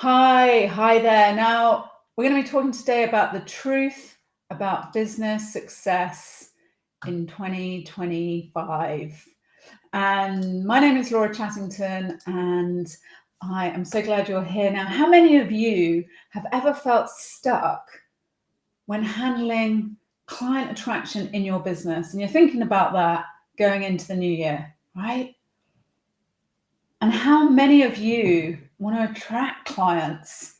Hi there. Now, we're going to be talking today about the truth about business success in 2025. And my name is Laura Chattington, and I am so glad you're here. Now, how many of you have ever felt stuck when handling client attraction in your business? And you're thinking about that going into the new year, right? And how many of you want to attract clients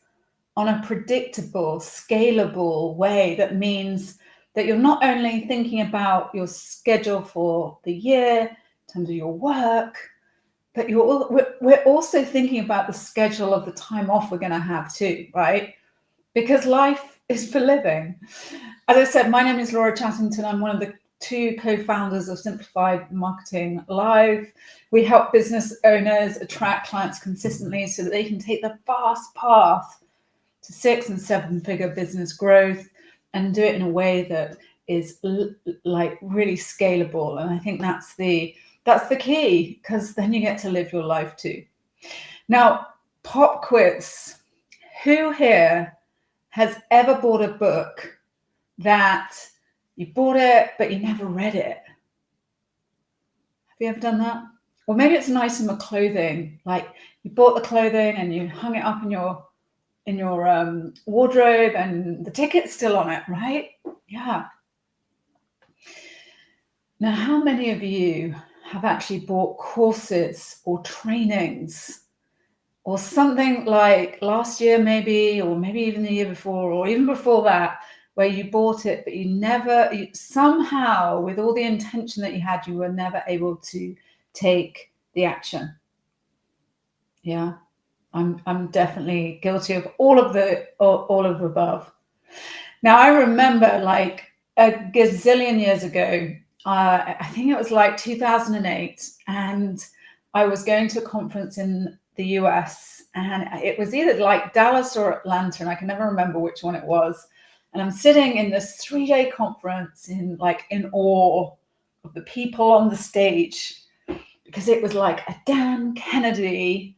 on a predictable, scalable way that means that you're not only thinking about your schedule for the year in terms of your work, but we're also thinking about the schedule of the time off we're going to have too, right? Because life is for living. As I said, my name is Laura Chattington. I'm one of the two co-founders of Simplified Marketing Live. We help business owners attract clients consistently so that they can take the fast path to 6 and 7 figure business growth and do it in a way that is like really scalable. And I think that's the key, because then you get to live your life too. Now, pop quiz. Who here has ever bought a book that you bought it but you never read it? Have you ever done that? Or maybe it's an item of clothing, like you bought the clothing and you hung it up in your wardrobe and the ticket's still on it, right? Yeah. Now, how many of you have actually bought courses or trainings or something like last year maybe, or maybe even the year before, or even before that, where you bought it but you somehow, with all the intention that you had, you were never able to take the action? Yeah. I'm definitely guilty of all of the above. Now, I remember like a gazillion years ago, I think it was like 2008, and I was going to a conference in the US, and it was either like Dallas or Atlanta, and I can never remember which one it was. And I'm sitting in this 3-day conference in awe of the people on the stage, because it was like a Dan Kennedy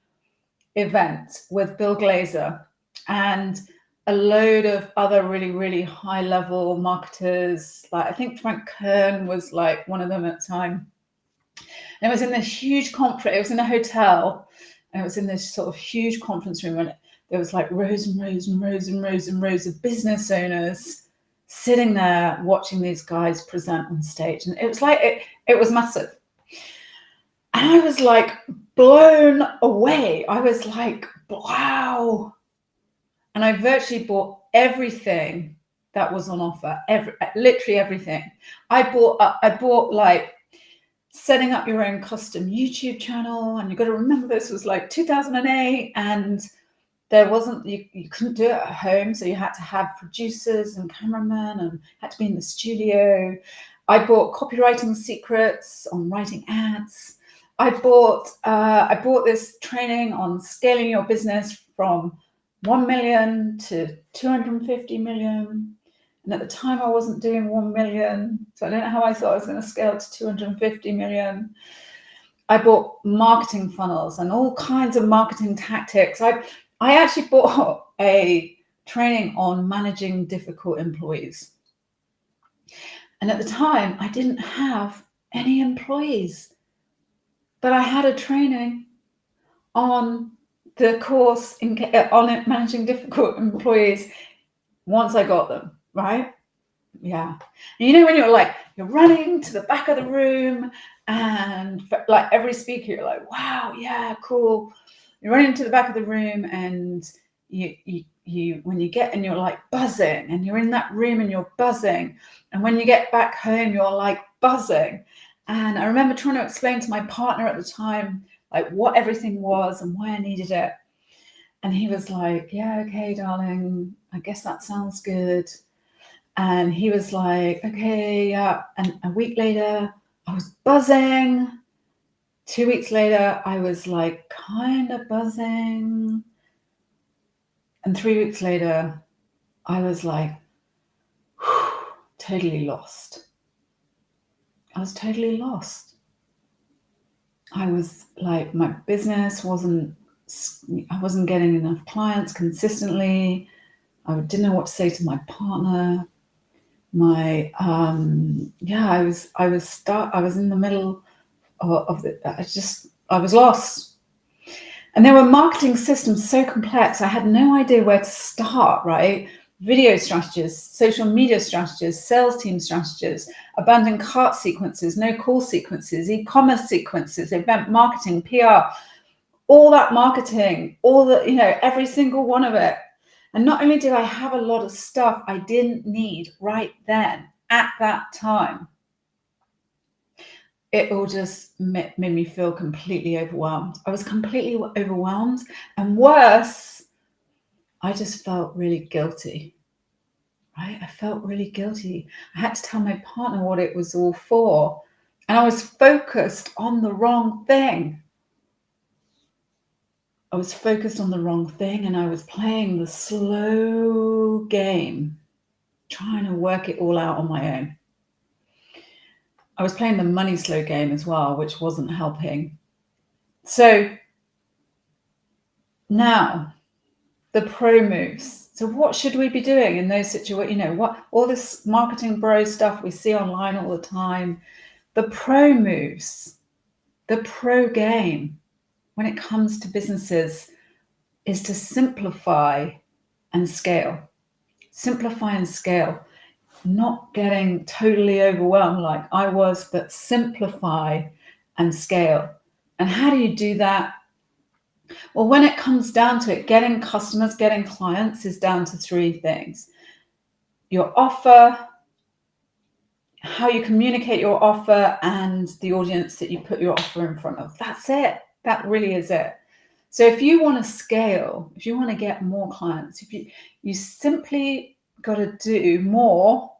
event with Bill Glazer and a load of other really, really high level marketers. Like I think Frank Kern was like one of them at the time. And it was in this huge conference, it was in a hotel, and it was in this sort of huge conference room, and there was like rows and rows and rows and rows and rows of business owners sitting there watching these guys present on stage. And it was like, it was massive. And I was like blown away. I was like, wow. And I virtually bought everything that was on offer, literally everything. I bought like setting up your own custom YouTube channel. And you've got to remember, this was like 2008, and there wasn't, you couldn't do it at home. So you had to have producers and cameramen and had to be in the studio. I bought copywriting secrets on writing ads. I bought this training on scaling your business from 1 million to 250 million. And at the time I wasn't doing 1 million. So I don't know how I thought I was going to scale to 250 million. I bought marketing funnels and all kinds of marketing tactics. I actually bought a training on managing difficult employees. And at the time I didn't have any employees, but I had a training on the course on it, managing difficult employees, once I got them, right? Yeah. And you know, when you're running to the back of the room, and like every speaker, you're like, wow, yeah, cool. You're running to the back of the room, and you when you get, and you're like buzzing, and you're in that room and you're buzzing. And when you get back home, you're like buzzing. And I remember trying to explain to my partner at the time, like what everything was and why I needed it. And he was like, yeah, okay, darling, I guess that sounds good. And he was like, okay, yeah. And a week later, I was buzzing. 2 weeks later, I was like kind of buzzing. And 3 weeks later, I was like, totally lost. I was totally lost. I was like, my business wasn't I wasn't getting enough clients consistently. I didn't know what to say to my partner. I was in the middle of I was lost. And there were marketing systems so complex, I had no idea where to start, right? Video strategies, social media strategies, sales team strategies, abandoned cart sequences, no call sequences, e-commerce sequences, event marketing, PR, all that marketing, every single one of it. And not only did I have a lot of stuff I didn't need right then at that time, it all just made me feel completely overwhelmed. I was completely overwhelmed. And worse, I just felt really guilty, right? I felt really guilty. I had to tell my partner what it was all for. And I was focused on the wrong thing. I was focused on the wrong thing, and I was playing the slow game, trying to work it all out on my own. I was playing the money slow game as well, which wasn't helping. So now the pro moves. So what should we be doing in those situations? What all this marketing bro stuff we see online all the time, the pro moves, the pro game when it comes to businesses is to simplify and scale. Simplify and scale. Not getting totally overwhelmed like I was, but simplify and scale. And how do you do that? Well, when it comes down to it, getting customers, getting clients is down to three things. Your offer, how you communicate your offer, and the audience that you put your offer in front of. That's it. That really is it. So if you want to scale, if you want to get more clients, you simply got to do more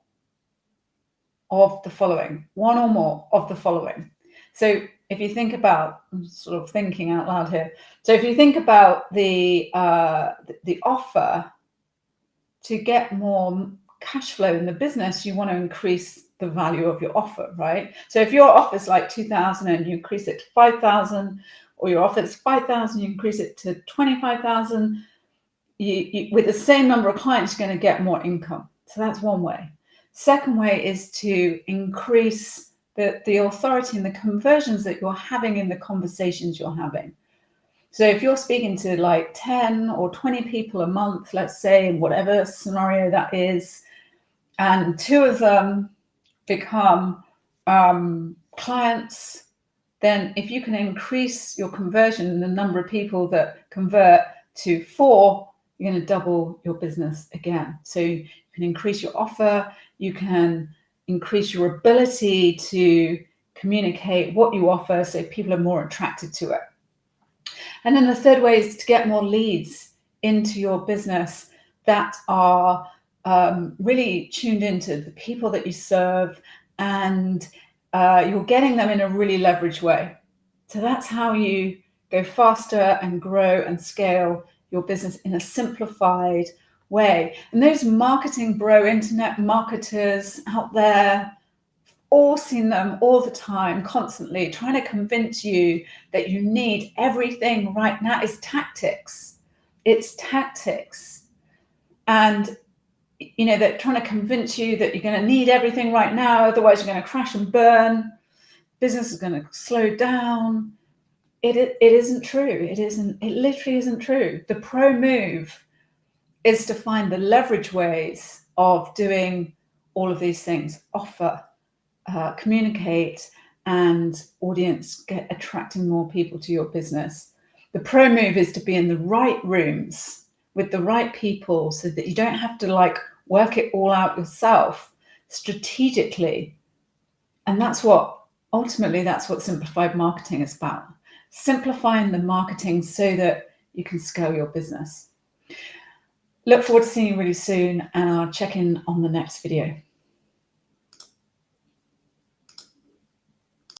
of the following, one or more of the following. So if you think about, I'm sort of thinking out loud here. So if you think about the offer, to get more cash flow in the business, you want to increase the value of your offer, right? So if your offer is like 2,000 and you increase it to 5,000, or your offer is 5,000, you increase it to 25,000, you with the same number of clients, you're going to get more income. So that's one way. Second way is to increase the authority and the conversions that you're having in the conversations you're having. So if you're speaking to like 10 or 20 people a month, let's say, in whatever scenario that is, and 2 of them become clients, then if you can increase your conversion, the number of people that convert to 4, you're going to double your business again. So you can increase your offer, you can increase your ability to communicate what you offer so people are more attracted to it. And then the third way is to get more leads into your business that are really tuned into the people that you serve, and you're getting them in a really leveraged way. So that's how you go faster and grow and scale your business in a simplified way. And those marketing bro internet marketers out there, all seen them all the time, constantly trying to convince you that you need everything right now. Is tactics. It's tactics. And they're trying to convince you that you're going to need everything right now, otherwise you're going to crash and burn. Business is going to slow down. It isn't true. It literally isn't true. The pro move is to find the leverage ways of doing all of these things. Offer, communicate, and audience, attracting more people to your business. The pro move is to be in the right rooms with the right people so that you don't have to work it all out yourself strategically. And that's what simplified marketing is about. Simplifying the marketing so that you can scale your business. Look forward to seeing you really soon, and I'll check in on the next video.